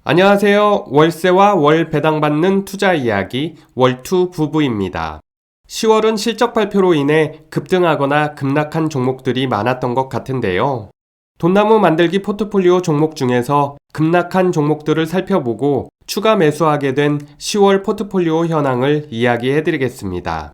안녕하세요. 월세와 월 배당받는 투자 이야기 월투 부부입니다. 10월은 실적 발표로 인해 급등하거나 급락한 종목들이 많았던 것 같은데요. 돈나무 만들기 포트폴리오 종목 중에서 급락한 종목들을 살펴보고 추가 매수하게 된 10월 포트폴리오 현황을 이야기해 드리겠습니다.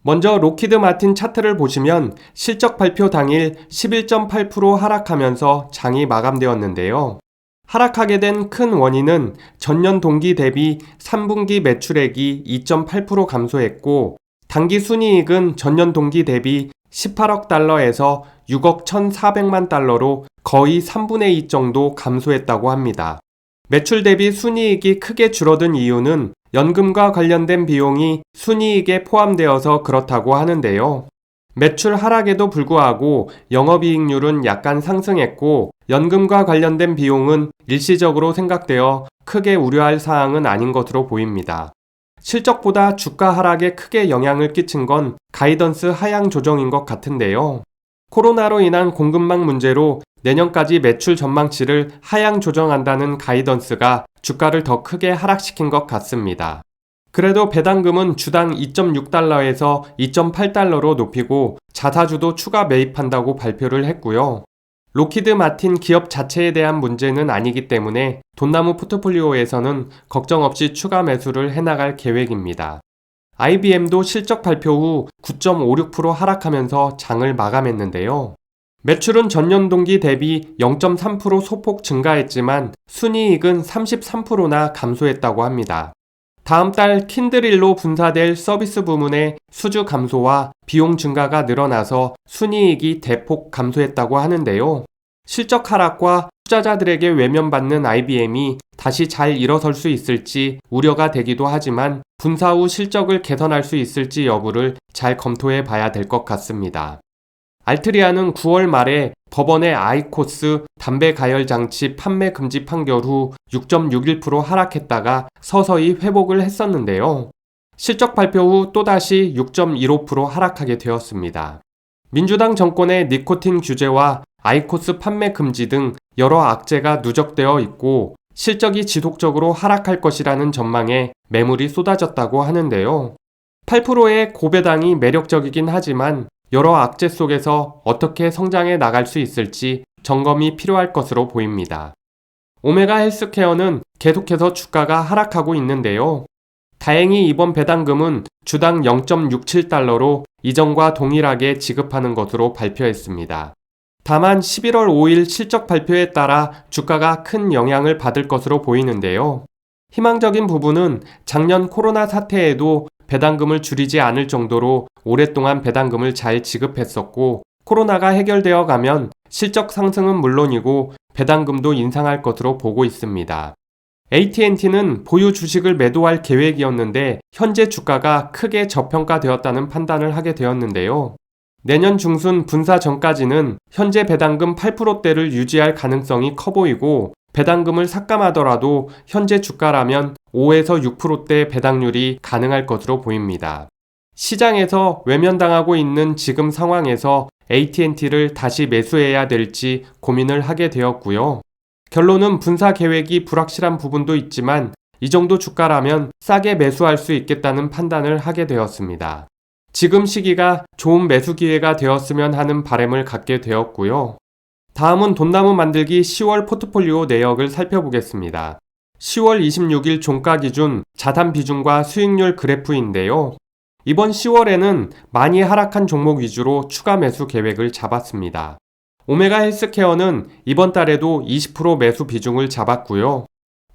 먼저 록히드 마틴 차트를 보시면 실적 발표 당일 11.8% 하락하면서 장이 마감되었는데요. 하락하게 된 큰 원인은 전년 동기 대비 3분기 매출액이 2.8% 감소했고 당기 순이익은 전년 동기 대비 18억 달러에서 6억 1,400만 달러로 거의 3분의 2 정도 감소했다고 합니다. 매출 대비 순이익이 크게 줄어든 이유는 연금과 관련된 비용이 순이익에 포함되어서 그렇다고 하는데요. 매출 하락에도 불구하고 영업이익률은 약간 상승했고 연금과 관련된 비용은 일시적으로 생각되어 크게 우려할 사항은 아닌 것으로 보입니다. 실적보다 주가 하락에 크게 영향을 끼친 건 가이던스 하향 조정인 것 같은데요. 코로나로 인한 공급망 문제로 내년까지 매출 전망치를 하향 조정한다는 가이던스가 주가를 더 크게 하락시킨 것 같습니다. 그래도 배당금은 주당 2.6달러에서 2.8달러로 높이고 자사주도 추가 매입한다고 발표를 했고요. 록히드 마틴 기업 자체에 대한 문제는 아니기 때문에 돈나무 포트폴리오에서는 걱정 없이 추가 매수를 해나갈 계획입니다. IBM도 실적 발표 후 9.56% 하락하면서 장을 마감했는데요. 매출은 전년 동기 대비 0.3% 소폭 증가했지만 순이익은 33%나 감소했다고 합니다. 다음 달 킨드릴로 분사될 서비스 부문의 수주 감소와 비용 증가가 늘어나서 순이익이 대폭 감소했다고 하는데요. 실적 하락과 투자자들에게 외면받는 IBM이 다시 잘 일어설 수 있을지 우려가 되기도 하지만 분사 후 실적을 개선할 수 있을지 여부를 잘 검토해 봐야 될 것 같습니다. 알트리아는 9월 말에 법원의 아이코스 담배 가열 장치 판매 금지 판결 후 6.61% 하락했다가 서서히 회복을 했었는데요. 실적 발표 후 또다시 6.15% 하락하게 되었습니다. 민주당 정권의 니코틴 규제와 아이코스 판매 금지 등 여러 악재가 누적되어 있고 실적이 지속적으로 하락할 것이라는 전망에 매물이 쏟아졌다고 하는데요. 8%의 고배당이 매력적이긴 하지만 여러 악재 속에서 어떻게 성장해 나갈 수 있을지 점검이 필요할 것으로 보입니다. 오메가 헬스케어는 계속해서 주가가 하락하고 있는데요. 다행히 이번 배당금은 주당 0.67달러로 이전과 동일하게 지급하는 것으로 발표했습니다. 다만 11월 5일 실적 발표에 따라 주가가 큰 영향을 받을 것으로 보이는데요. 희망적인 부분은 작년 코로나 사태에도 배당금을 줄이지 않을 정도로 오랫동안 배당금을 잘 지급했었고 코로나가 해결되어 가면 실적 상승은 물론이고 배당금도 인상할 것으로 보고 있습니다. AT&T는 보유 주식을 매도할 계획이었는데 현재 주가가 크게 저평가되었다는 판단을 하게 되었는데요. 내년 중순 분사 전까지는 현재 배당금 8%대를 유지할 가능성이 커 보이고 배당금을 삭감하더라도 현재 주가라면 5에서 6%대 배당률이 가능할 것으로 보입니다. 시장에서 외면당하고 있는 지금 상황에서 AT&T를 다시 매수해야 될지 고민을 하게 되었고요. 결론은 분사 계획이 불확실한 부분도 있지만 이 정도 주가라면 싸게 매수할 수 있겠다는 판단을 하게 되었습니다. 지금 시기가 좋은 매수 기회가 되었으면 하는 바람을 갖게 되었고요. 다음은 돈나무 만들기 10월 포트폴리오 내역을 살펴보겠습니다. 10월 26일 종가 기준 자산 비중과 수익률 그래프인데요. 이번 10월에는 많이 하락한 종목 위주로 추가 매수 계획을 잡았습니다. 오메가 헬스케어는 이번 달에도 20% 매수 비중을 잡았고요.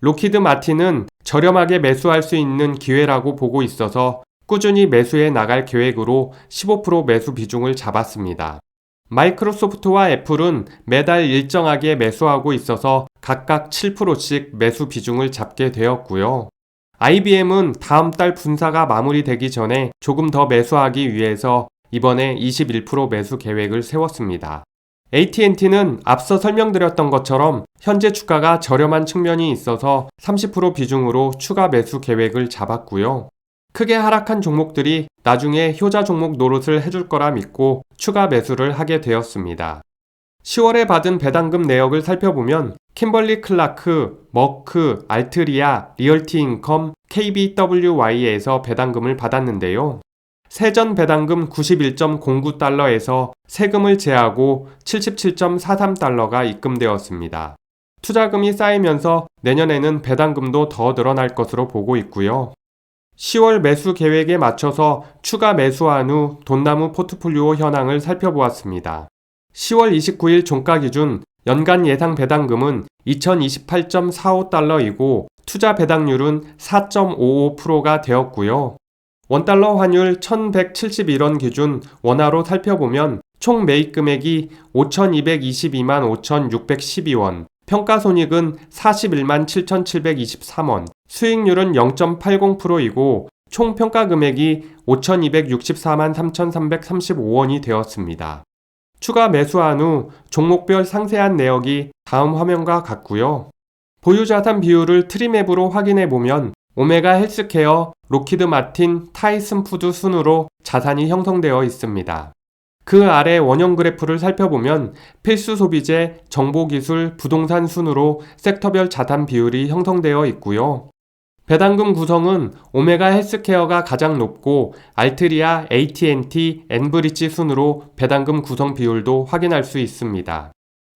록히드 마틴은 저렴하게 매수할 수 있는 기회라고 보고 있어서 꾸준히 매수해 나갈 계획으로 15% 매수 비중을 잡았습니다. 마이크로소프트와 애플은 매달 일정하게 매수하고 있어서 각각 7%씩 매수 비중을 잡게 되었고요. IBM은 다음 달 분사가 마무리되기 전에 조금 더 매수하기 위해서 이번에 21% 매수 계획을 세웠습니다. AT&T는 앞서 설명드렸던 것처럼 현재 주가가 저렴한 측면이 있어서 30% 비중으로 추가 매수 계획을 잡았고요. 크게 하락한 종목들이 나중에 효자 종목 노릇을 해줄 거라 믿고 추가 매수를 하게 되었습니다. 10월에 받은 배당금 내역을 살펴보면 킴벌리 클라크, 머크, 알트리아, 리얼티인컴, KBWY에서 배당금을 받았는데요. 세전 배당금 91.09달러에서 세금을 제하고 77.43달러가 입금되었습니다. 투자금이 쌓이면서 내년에는 배당금도 더 늘어날 것으로 보고 있고요. 10월 매수 계획에 맞춰서 추가 매수한 후 돈나무 포트폴리오 현황을 살펴보았습니다. 10월 29일 종가 기준 연간 예상 배당금은 2028.45달러이고 투자 배당률은 4.55%가 되었고요. 원달러 환율 1171원 기준 원화로 살펴보면 총 매입 금액이 5,222만 5,612원, 평가손익은 41만 7,723원, 수익률은 0.80%이고 총 평가 금액이 5,264만 3,335원이 되었습니다. 추가 매수한 후 종목별 상세한 내역이 다음 화면과 같고요. 보유자산 비율을 트리맵으로 확인해보면 오메가 헬스케어, 로키드 마틴, 타이슨 푸드 순으로 자산이 형성되어 있습니다. 그 아래 원형 그래프를 살펴보면 필수 소비재, 정보기술, 부동산 순으로 섹터별 자산 비율이 형성되어 있고요. 배당금 구성은 오메가 헬스케어가 가장 높고 알트리아, AT&T, 엔브리지 순으로 배당금 구성 비율도 확인할 수 있습니다.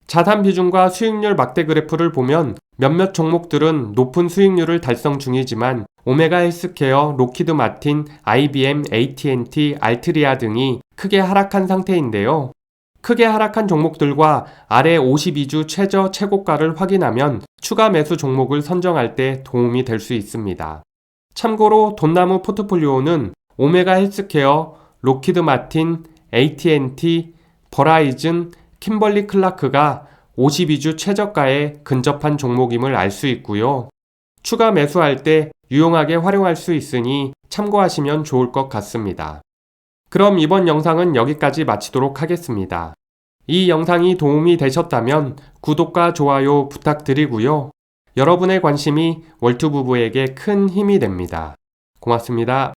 자산 비중과 수익률 막대 그래프를 보면 몇몇 종목들은 높은 수익률을 달성 중이지만 오메가 헬스케어, 로키드 마틴, IBM, AT&T, 알트리아 등이 크게 하락한 상태인데요. 크게 하락한 종목들과 아래 52주 최저 최고가를 확인하면 추가 매수 종목을 선정할 때 도움이 될 수 있습니다. 참고로 돈나무 포트폴리오는 오메가 헬스케어, 로키드 마틴, AT&T, 버라이즌, 킴벌리 클라크가 52주 최저가에 근접한 종목임을 알 수 있고요. 추가 매수할 때 유용하게 활용할 수 있으니 참고하시면 좋을 것 같습니다. 그럼 이번 영상은 여기까지 마치도록 하겠습니다. 이 영상이 도움이 되셨다면 구독과 좋아요 부탁드리고요. 여러분의 관심이 월투부부에게 큰 힘이 됩니다. 고맙습니다.